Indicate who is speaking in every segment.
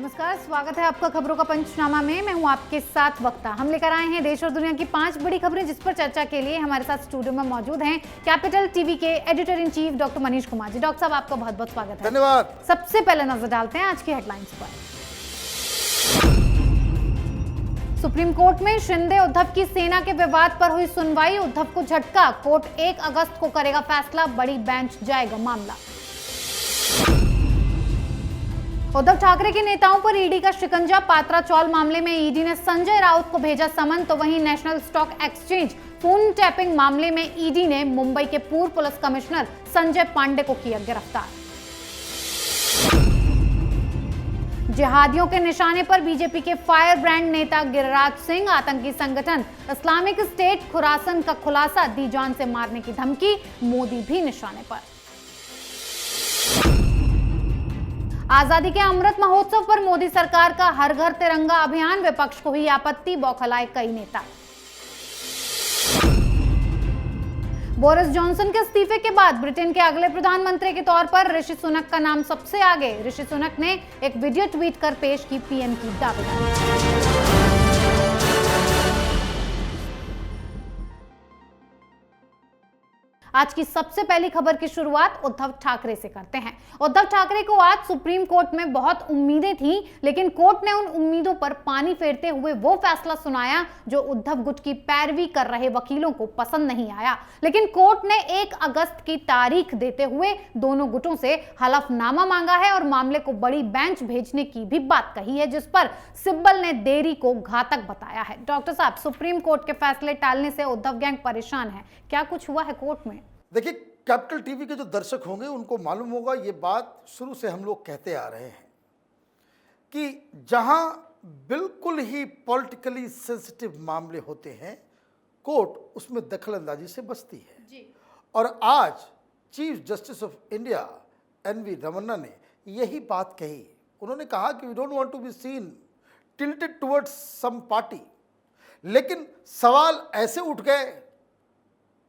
Speaker 1: नमस्कार, स्वागत है आपका खबरों का पंचनामा में। मैं हूं आपके साथ वक्ता। हम लेकर आए हैं देश और दुनिया की 5 बड़ी खबरें, जिस पर चर्चा के लिए हमारे साथ स्टूडियो में मौजूद हैं कैपिटल टीवी के editor in chief doctor Manish Kumar ji. Doctor साहब, आपका बहुत बहुत स्वागत है।
Speaker 2: धन्यवाद।
Speaker 1: सबसे पहले नजर डालते हैं आज की हेडलाइंस पर। सुप्रीम कोर्ट में शिंदे उद्धव की सेना के विवाद पर हुई सुनवाई। उद्धव को झटका, कोर्ट 1 अगस्त को करेगा फैसला, बड़ी बेंच जाएगा मामला। उद्धव ठाकरे के नेताओं पर ईडी का शिकंजा। पात्रा चौल मामले में ईडी ने संजय राउत को भेजा समन, तो वहीं national stock exchange phone tapping मामले में ईडी ने मुंबई के पूर्व पुलिस कमिश्नर संजय पांडे को किया गिरफ्तार। जिहादियों के निशाने पर बीजेपी के फायर ब्रांड नेता गिरिराज सिंह। आतंकी संगठन इस्लामिक स्टेट खुरासन का खुलासा, दी जान से मारने की धमकी, मोदी भी निशाने पर। आजादी के अमृत महोत्सव पर मोदी सरकार का हर घर तिरंगा अभियान, विपक्ष को हुई आपत्ति, बौखलाए कई नेता। बोरिस जॉनसन के इस्तीफे के बाद ब्रिटेन के अगले प्रधानमंत्री के तौर पर ऋषि सुनक का नाम सबसे आगे। ऋषि सुनक ने एक वीडियो ट्वीट कर पेश की पीएम की दावेदारी। आज की सबसे पहली खबर की शुरुआत उद्धव ठाकरे से करते हैं। उद्धव ठाकरे को आज सुप्रीम कोर्ट में बहुत उम्मीदें थीं, लेकिन कोर्ट ने उन उम्मीदों पर पानी फेरते हुए वो फैसला सुनाया जो उद्धव गुट की पैरवी कर रहे वकीलों को पसंद नहीं आया। लेकिन कोर्ट ने 1 अगस्त की तारीख देते हुए दोनों गुटों से हलफनामा मांगा है और मामले को बड़ी बेंच भेजने की भी बात कही है, जिस पर सिब्बल ने देरी को घातक बताया है। डॉक्टर साहब, सुप्रीम कोर्ट के फैसले टालने से उद्धव गैंग परेशान है, क्या कुछ हुआ है कोर्ट में?
Speaker 2: देखिए, कैपिटल टीवी के जो दर्शक होंगे उनको मालूम होगा, ये बात शुरू से हम लोग कहते आ रहे हैं कि जहां बिल्कुल ही पॉलिटिकली सेंसिटिव मामले होते हैं, कोर्ट उसमें दखलंदाजी से बचती है जी। और आज chief justice of India N V Ramana ने यही बात कही। उन्होंने कहा कि we don't want to be seen tilted towards some party, लेकिन सवाल ऐसे उठ गए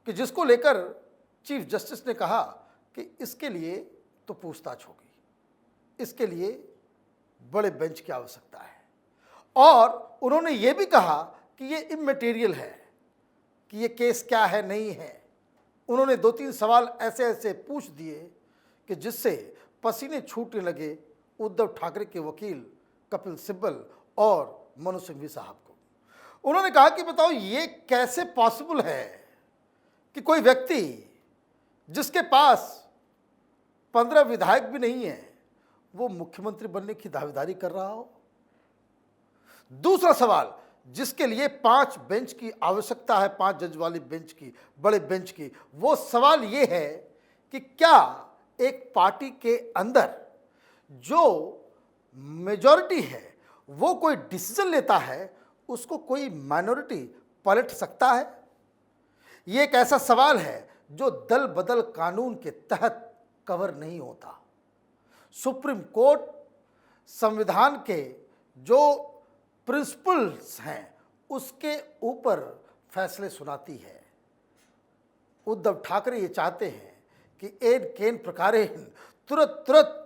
Speaker 2: कि जिसको लेकर चीफ जस्टिस ने कहा कि इसके लिए तो पूछताछ होगी, इसके लिए बड़े बेंच की आवश्यकता है। और उन्होंने ये भी कहा कि ये इमैटेरियल है कि ये केस क्या है नहीं है। उन्होंने 2-3 सवाल ऐसे ऐसे पूछ दिए कि जिससे पसीने छूटने लगे उद्धव ठाकरे के वकील कपिल सिब्बल और मनु सिंघवी साहब को। उन्होंने कहा कि बताओ, ये कैसे पॉसिबल है कि कोई व्यक्ति जिसके पास 15 विधायक भी नहीं है, वो मुख्यमंत्री बनने की दावेदारी कर रहा हो। दूसरा सवाल, जिसके लिए 5 बेंच की आवश्यकता है, 5 जज वाली बेंच की, बड़े बेंच की, वो सवाल ये है कि क्या एक पार्टी के अंदर जो मेजॉरिटी है वो कोई डिसीजन लेता है, उसको कोई माइनॉरिटी पलट सकता है? ये एक ऐसा सवाल है जो दल बदल कानून के तहत कवर नहीं होता। सुप्रीम कोर्ट संविधान के जो प्रिंसिपल्स हैं उसके ऊपर फैसले सुनाती है। उद्धव ठाकरे ये चाहते हैं कि एन केन प्रकारे तुरंत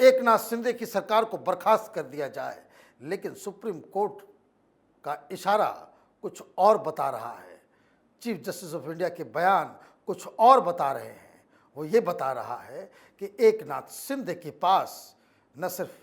Speaker 2: एकनाथ शिंदे की सरकार को बर्खास्त कर दिया जाए, लेकिन सुप्रीम कोर्ट का इशारा कुछ और बता रहा है। चीफ जस्टिस ऑफ इंडिया के बयान कुछ और बता रहे हैं। वो ये बता रहा है कि एकनाथ शिंदे के पास न सिर्फ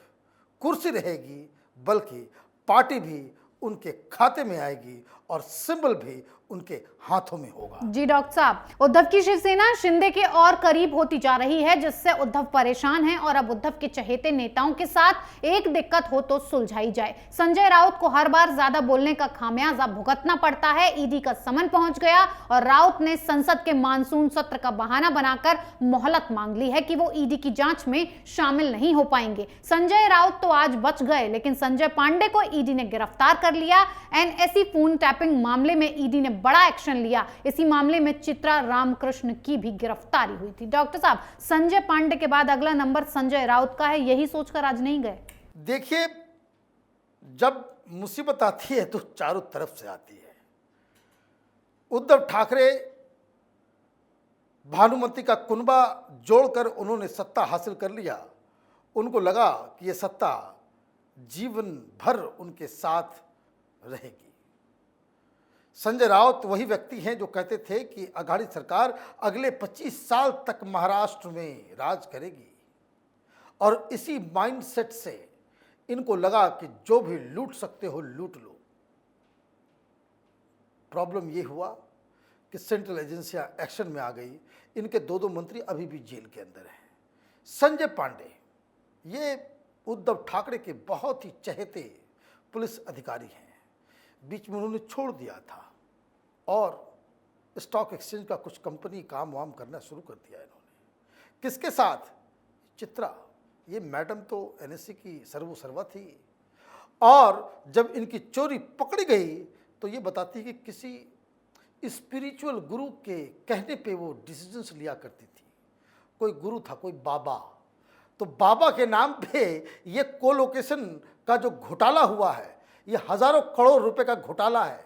Speaker 2: कुर्सी रहेगी, बल्कि पार्टी भी उनके खाते में आएगी और सिंबल भी उनके हाथों में होगा।
Speaker 1: जी डॉक्टर साहब, उद्धव की शिवसेना शिंदे के और करीब होती जा रही है, जिससे उद्धव परेशान है और अब उद्धव के चहेते नेताओं के साथ एक दिक्कत हो तो सुलझाई जाए। संजय राउत को हर बार ज्यादा बोलने का खामियाजा भुगतना पड़ता है। ईडी का समन पहुंच गया और राउत ने संसद के मानसून सत्र का बहाना बनाकर मोहलत मांग ली है कि वो ईडी की जांच में शामिल नहीं हो पाएंगे। संजय राउत तो आज बच गए, लेकिन संजय पांडे को ईडी ने गिरफ्तार कर लिया। एनएसई फोन टैपिंग मामले में ईडी ने बड़ा एक्शन लिया। इसी मामले में चित्रा रामकृष्ण की भी गिरफ्तारी हुई थी। डॉक्टर साहब, संजय पांडे के बाद अगला नंबर संजय राउत का है, यही सोचकर आज नहीं गए?
Speaker 2: देखिए, जब मुसीबत आती है तो चारों तरफ से आती है। उद्धव ठाकरे भानुमति का कुनबा जोड़कर उन्होंने सत्ता हासिल कर लिया। उनको लगा कि ये सत्ता जीवन भर उनके साथ रहेगी। संजय राउत वही व्यक्ति हैं जो कहते थे कि अघाड़ी सरकार अगले 25 साल तक महाराष्ट्र में राज करेगी, और इसी माइंडसेट से इनको लगा कि जो भी लूट सकते हो लूट लो। प्रॉब्लम ये हुआ कि सेंट्रल एजेंसियां एक्शन में आ गई। इनके दो मंत्री अभी भी जेल के अंदर हैं। संजय पांडे ये उद्धव ठाकरे के बहुत ही चहेते पुलिस अधिकारी हैं। बीच में उन्होंने छोड़ दिया था और स्टॉक एक्सचेंज का कुछ कंपनी काम वाम करना शुरू कर दिया इन्होंने। किसके साथ? चित्रा। ये मैडम तो एनएससी की सर्वसर्वा थी, और जब इनकी चोरी पकड़ी गई तो ये बताती है कि किसी स्पिरिचुअल गुरु के कहने पे वो डिसीजंस लिया करती थी। कोई गुरु था, कोई बाबा, तो बाबा के नाम पे ये कोलोकेशन का जो घोटाला हुआ है, ये हजारों करोड़ रुपए का घोटाला है,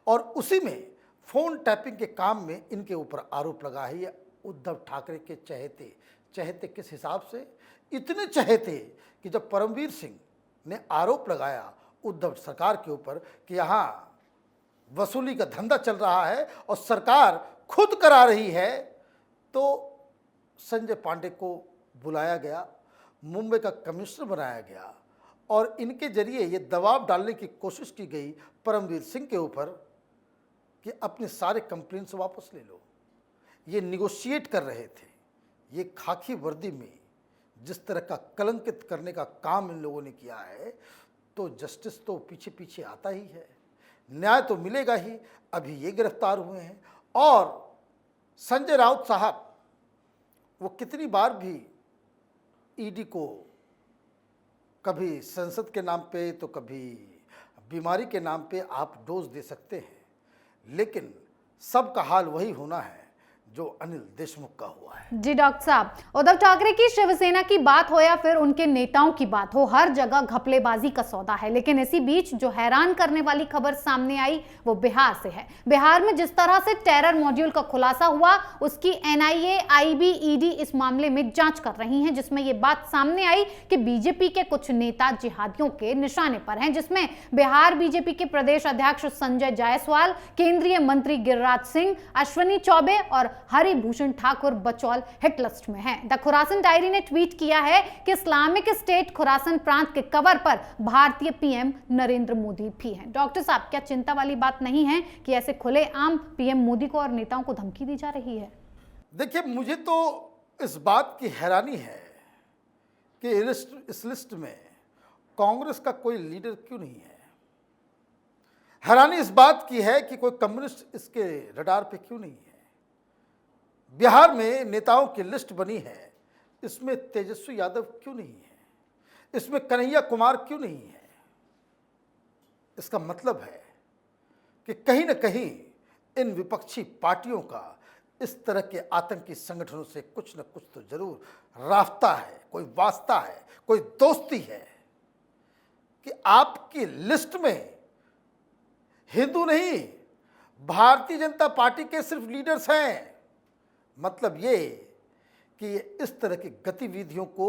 Speaker 2: और उसी में फोन टैपिंग के काम में इनके ऊपर आरोप लगा है। ये उद्धव ठाकरे के चहेते। चहेते किस हिसाब से? इतने चहेते कि जब परमवीर सिंह ने आरोप लगाया उद्धव सरकार के ऊपर कि यहाँ वसूली का धंधा चल रहा है और सरकार खुद करा रही है, तो संजय पांडे को बुलाया गया, मुंबई का कमिश्नर बनाया गया, और इनके जरिए ये दबाव डालने की कोशिश की गई परमवीर सिंह के ऊपर कि अपने सारे कंप्लेंट्स वापस ले लो। ये निगोशिएट कर रहे थे। ये खाकी वर्दी में जिस तरह का कलंकित करने का काम इन लोगों ने किया है, तो जस्टिस तो पीछे पीछे आता ही है, न्याय तो मिलेगा ही। अभी ये गिरफ्तार हुए हैं, और संजय राउत साहब वो कितनी बार भी ईडी को कभी संसद के नाम पे तो कभी बीमारी के नाम पे आप डोज दे सकते हैं, लेकिन सबका हाल वही होना है जो अनिल देशमुख का हुआ है।
Speaker 1: जी डॉक्टर साहब, उद्धव ठाकरे की शिवसेना की बात हो या फिर उनके नेताओं की बात हो, हर जगह घपलेबाजी का सौदा है। लेकिन इसी बीच जो हैरान करने वाली खबर सामने आई वो बिहार से है। बिहार में जिस तरह से टेरर मॉड्यूल का खुलासा हुआ, उसकी एनआईए, आईबी, ईडी इस मामले में जांच कर रही हैं, जिसमें यह बात सामने आई कि बीजेपी के कुछ नेता जिहादियों के निशाने पर हैं, जिसमें बिहार बीजेपी के प्रदेश अध्यक्ष संजय जायसवाल, केंद्रीय मंत्री गिरिराज सिंह, अश्विनी चौबे और हरिभूषण ठाकुर बचौल हिट लिस्ट में हैं। द खुरासन डायरी ने ट्वीट किया है कि इस्लामिक स्टेट खुरासन प्रांत के कवर पर भारतीय पीएम नरेंद्र मोदी भी हैं। डॉक्टर साहब, क्या चिंता वाली बात नहीं है कि ऐसे खुलेआम पीएम मोदी को और नेताओं को धमकी दी जा रही है?
Speaker 2: देखिए, मुझे तो इस बात की हैरानी है कि इस लिस्ट में कांग्रेस का कोई लीडर क्यों नहीं है। हैरानी इस बात की है कि कोई कम्युनिस्ट इसके रडार पे क्यों नहीं है। बिहार में नेताओं की लिस्ट बनी है, इसमें तेजस्वी यादव क्यों नहीं है, इसमें कन्हैया कुमार क्यों नहीं है। इसका मतलब है कि कहीं ना कहीं इन विपक्षी पार्टियों का इस तरह के आतंकी संगठनों से कुछ न कुछ तो जरूर राफ्ता है, कोई वास्ता है, कोई दोस्ती है कि आपकी लिस्ट में हिंदू नहीं, भारतीय जनता पार्टी के सिर्फ लीडर्स हैं। मतलब ये कि इस तरह की गतिविधियों को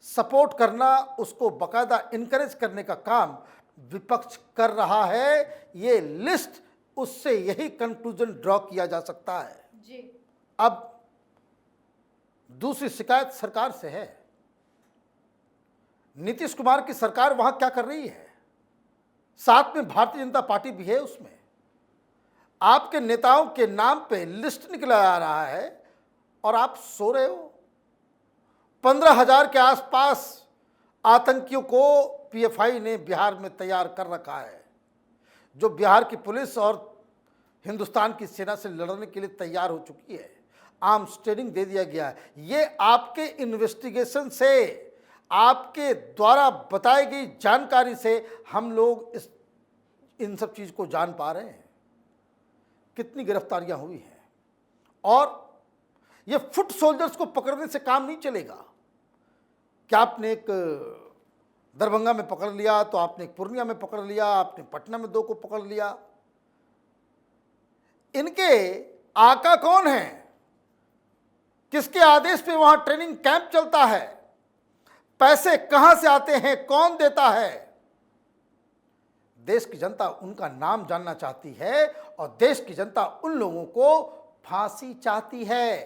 Speaker 2: सपोर्ट करना, उसको बाकायदा इनकरेज करने का काम विपक्ष कर रहा है। ये लिस्ट उससे यही कंक्लूजन ड्रॉ किया जा सकता है जी। अब दूसरी शिकायत सरकार से है। नीतीश कुमार की सरकार वहां क्या कर रही है? साथ में भारतीय जनता पार्टी भी है उसमें। आपके नेताओं के नाम पे लिस्ट निकला आ रहा है और आप सो रहे हो। 15,000 के आसपास आतंकियों को पीएफआई ने बिहार में तैयार कर रखा है, जो बिहार की पुलिस और हिंदुस्तान की सेना से लड़ने के लिए तैयार हो चुकी है। आर्म्स ट्रेनिंग दे दिया गया है। ये आपके इन्वेस्टिगेशन से, आपके द्वारा बताई गई जानकारी से हम लोग इन सब चीज़ को जान पा रहे हैं। कितनी गिरफ्तारियां हुई हैं, और ये फुट सोल्जर्स को पकड़ने से काम नहीं चलेगा। क्या आपने एक दरभंगा में पकड़ लिया तो आपने एक पूर्णिया में पकड़ लिया, आपने पटना में 2 को पकड़ लिया। इनके आका कौन है? किसके आदेश पे वहां ट्रेनिंग कैंप चलता है? पैसे कहां से आते हैं, कौन देता है। देश की जनता उनका नाम जानना चाहती है और देश की जनता उन लोगों को फांसी चाहती है।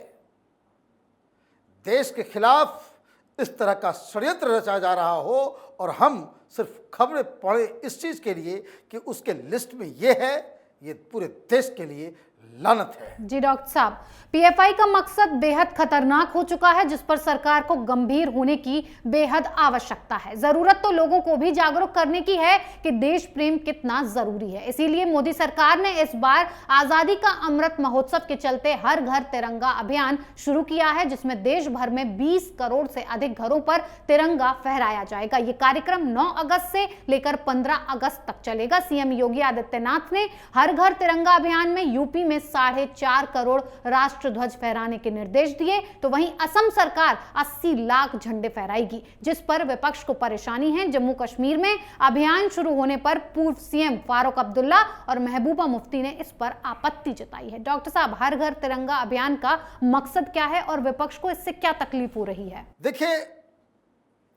Speaker 2: देश के खिलाफ इस तरह का षड्यंत्र रचा जा रहा हो और हम सिर्फ खबरें पढ़े इस चीज के लिए कि उसके लिस्ट में ये है, ये पूरे देश के लिए लानत है।
Speaker 1: जी डॉक्टर साहब, पीएफआई का मकसद बेहद खतरनाक हो चुका है, जिस पर सरकार को गंभीर होने की बेहद आवश्यकता है। जरूरत तो लोगों को भी जागरूक करने की है कि देश प्रेम कितना जरूरी है। इसीलिए मोदी सरकार ने इस बार आजादी का अमृत महोत्सव के चलते हर घर तिरंगा अभियान शुरू किया है, जिसमें देश भर में 20 करोड़ से अधिक घरों पर तिरंगा फहराया जाएगा। ये कार्यक्रम 9 अगस्त से लेकर 15 अगस्त तक चलेगा। सीएम योगी आदित्यनाथ ने हर घर तिरंगा अभियान में यूपी में 4.5 करोड़ राष्ट्र ध्वज फहराने के निर्देश दिए, तो वहीं असम सरकार 80 लाख झंडे फहराएगी, जिस पर विपक्ष को परेशानी है। जम्मू कश्मीर में अभियान शुरू होने पर पूर्व सीएम फारूक अब्दुल्ला और महबूबा मुफ्ती ने इस पर आपत्ति जताई है। डॉक्टर साहब, हर घर तिरंगा अभियान का मकसद क्या है और विपक्ष को इससे क्या तकलीफ हो रही है?
Speaker 2: देखिए,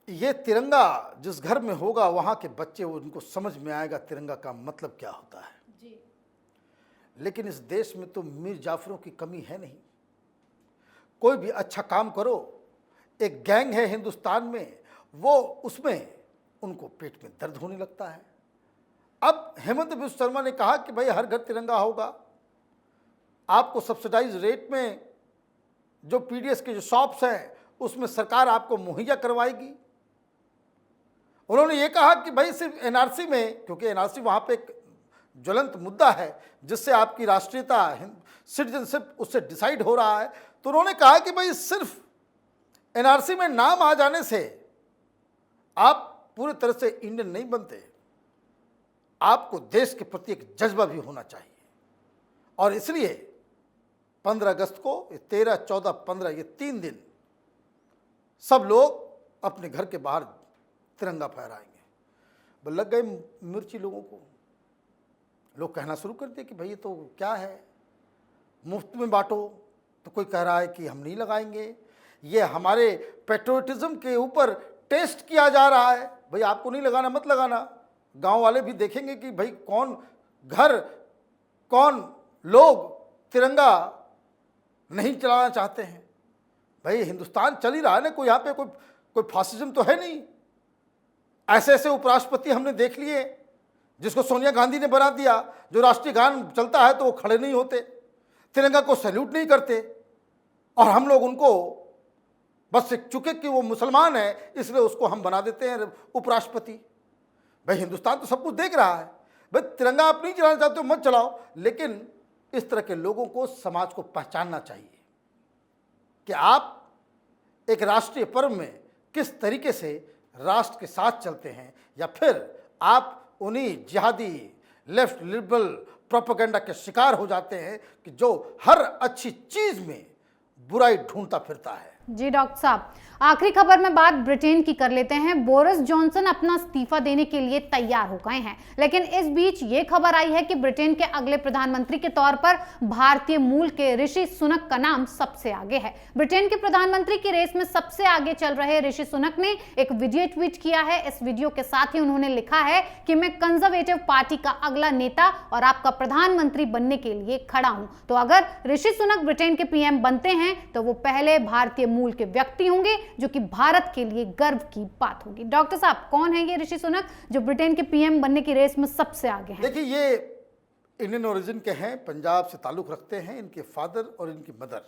Speaker 2: ये तिरंगा जिस घर में होगा वहां के बच्चे, उनको समझ में आएगा तिरंगा का मतलब क्या होता है। लेकिन इस देश में तो मीर जाफरों की कमी है नहीं। कोई भी अच्छा काम करो, एक गैंग है हिंदुस्तान में, वो उसमें उनको पेट में दर्द होने लगता है। अब हेमंत बिस्वा शर्मा ने कहा कि भाई हर घर तिरंगा होगा, आपको सब्सिडाइज रेट में जो पीडीएस के जो शॉप्स हैं उसमें सरकार आपको मुहैया करवाएगी। उन्होंने ये कहा कि भाई सिर्फ एनआरसी में, क्योंकि एनआरसी वहाँ पे एक ज्वलंत मुद्दा है जिससे आपकी राष्ट्रीयता, सिटीजनशिप उससे डिसाइड हो रहा है, तो उन्होंने कहा कि भाई सिर्फ एनआरसी में नाम आ जाने से आप पूरी तरह से इंडियन नहीं बनते, आपको देश के प्रति एक जज्बा भी होना चाहिए। और इसलिए 15 अगस्त को 13, 14, 15 ये 3 दिन सब लोग अपने घर के बाहर तिरंगा फहराएंगे। लग गए मिर्ची लोगों को, लोग कहना शुरू कर दिए कि भाई ये तो क्या है, मुफ्त में बांटो। तो कोई कह रहा है कि हम नहीं लगाएंगे, ये हमारे पेट्रोटिज्म के ऊपर टेस्ट किया जा रहा है। भाई आपको नहीं लगाना, मत लगाना, गांव वाले भी देखेंगे कि भाई कौन घर, कौन लोग तिरंगा नहीं चलाना चाहते हैं। भाई हिंदुस्तान चल ही रहा है ना, कोई यहाँ पे कोई फासिज्म तो है नहीं। ऐसे ऐसे उपराष्ट्रपति हमने देख लिए जिसको सोनिया गांधी ने बना दिया, जो राष्ट्रीय गान चलता है तो वो खड़े नहीं होते, तिरंगा को सैल्यूट नहीं करते, और हम लोग उनको बस एक चुके कि वो मुसलमान है इसलिए उसको हम बना देते हैं उपराष्ट्रपति। भाई हिंदुस्तान तो सब कुछ देख रहा है। भाई तिरंगा आप नहीं चलाना चाहते हो मत चलाओ, लेकिन इस तरह के लोगों को, समाज को पहचानना चाहिए कि आप एक राष्ट्रीय पर्व में किस तरीके से राष्ट्र के साथ चलते हैं, या फिर आप उन्हीं जिहादी लेफ्ट लिबरल प्रोपेगेंडा के शिकार हो जाते हैं कि जो हर अच्छी चीज में बुराई ढूंढता फिरता है।
Speaker 1: जी डॉक्टर साहब, आखिरी खबर में बात ब्रिटेन की कर लेते हैं। बोरिस जॉनसन अपना इस्तीफा देने के लिए तैयार हो गए हैं, लेकिन इस बीच ये खबर आई है कि ब्रिटेन के अगले प्रधानमंत्री के तौर पर भारतीय मूल के ऋषि सुनक का नाम सबसे आगे है। ब्रिटेन के प्रधानमंत्री की रेस में सबसे आगे चल रहे ऋषि सुनक ने एक वीडियो ट्वीट किया है। इस वीडियो के साथ ही उन्होंने लिखा है कि मैं कंजर्वेटिव पार्टी का अगला नेता और आपका प्रधानमंत्री बनने के लिए खड़ा हूं। तो अगर ऋषि सुनक ब्रिटेन के पीएम बनते हैं तो वो पहले भारतीय मूल के व्यक्ति होंगे, जो कि भारत के लिए गर्व की बात होगी। डॉक्टर साहब, कौन है ये ऋषि सुनक जो ब्रिटेन के पीएम बनने की रेस में सबसे आगे हैं?
Speaker 2: देखिए, ये इंडियन ओरिजिन के हैं, पंजाब से ताल्लुक़ रखते हैं। इनके फादर और इनकी मदर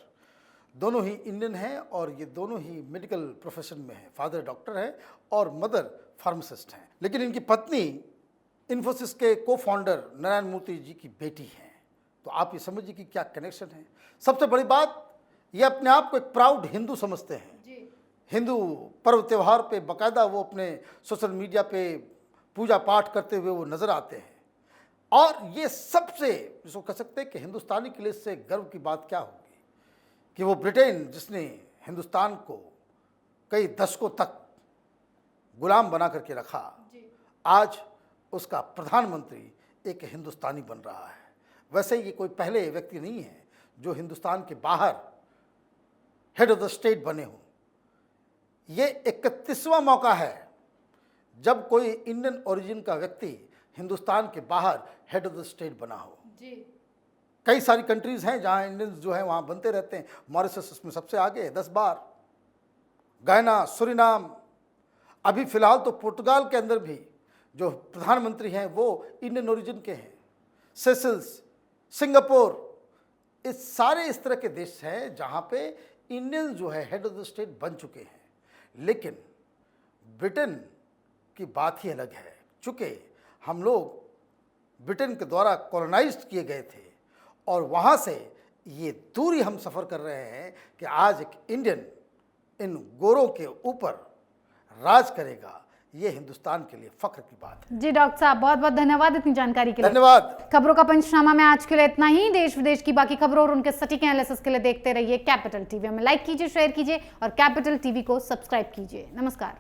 Speaker 2: दोनों ही इंडियन हैं और ये दोनों ही मेडिकल प्रोफेशन में हैं। फादर डॉक्टर है और मदर फार्मासिस्ट हैं। लेकिन इनकी पत्नी इन्फोसिस के को फाउंडर नारायण मूर्ति जी की बेटी हैं। तो आप ये समझिए कि क्या कनेक्शन है। सबसे बड़ी बात, ये अपने आप को एक प्राउड हिंदू समझते हैं। हिंदू पर्व त्यौहार पे बाकायदा वो अपने सोशल मीडिया पे पूजा पाठ करते हुए वो नज़र आते हैं। और ये सबसे, जिसको कह सकते हैं कि हिंदुस्तानी के लिए इससे गर्व की बात क्या होगी कि वो ब्रिटेन, जिसने हिंदुस्तान को कई दशकों तक गुलाम बना करके रखा, आज उसका प्रधानमंत्री एक हिंदुस्तानी बन रहा है। वैसे ये कोई पहले व्यक्ति नहीं है जो हिंदुस्तान के बाहर हेड ऑफ द स्टेट बने हों। ये 31वां मौका है जब कोई इंडियन ओरिजिन का व्यक्ति हिंदुस्तान के बाहर हेड ऑफ द स्टेट बना हो।
Speaker 1: जी।
Speaker 2: कई सारी कंट्रीज हैं जहां इंडियंस जो है वहां बनते रहते हैं। मॉरिशस इसमें सबसे आगे है 10 बार, गयाना, सुरिनाम, अभी फिलहाल तो पुर्तगाल के अंदर भी जो प्रधानमंत्री हैं वो इंडियन ओरिजिन के हैं। सेशल्स, सिंगापुर, इस सारे इस तरह के देश हैं जहां पे इंडियन जो है हेड ऑफ द स्टेट बन चुके हैं। लेकिन ब्रिटेन की बात ही अलग है। चूँकि हम लोग ब्रिटेन के द्वारा कॉलोनाइज्ड किए गए थे और वहाँ से ये दूरी हम सफ़र कर रहे हैं कि आज एक इंडियन इन गोरों के ऊपर राज करेगा, ये हिंदुस्तान के लिए फख्र की बात है।
Speaker 1: जी डॉक्टर साहब, बहुत बहुत धन्यवाद इतनी जानकारी के लिए।
Speaker 2: धन्यवाद।
Speaker 1: खबरों का पंचनामा में आज के लिए इतना ही। देश विदेश की बाकी खबरों और उनके सटीक एनालिसिस के लिए देखते रहिए कैपिटल टीवी। हमें लाइक कीजिए, शेयर कीजिए और कैपिटल टीवी को सब्सक्राइब कीजिए। नमस्कार।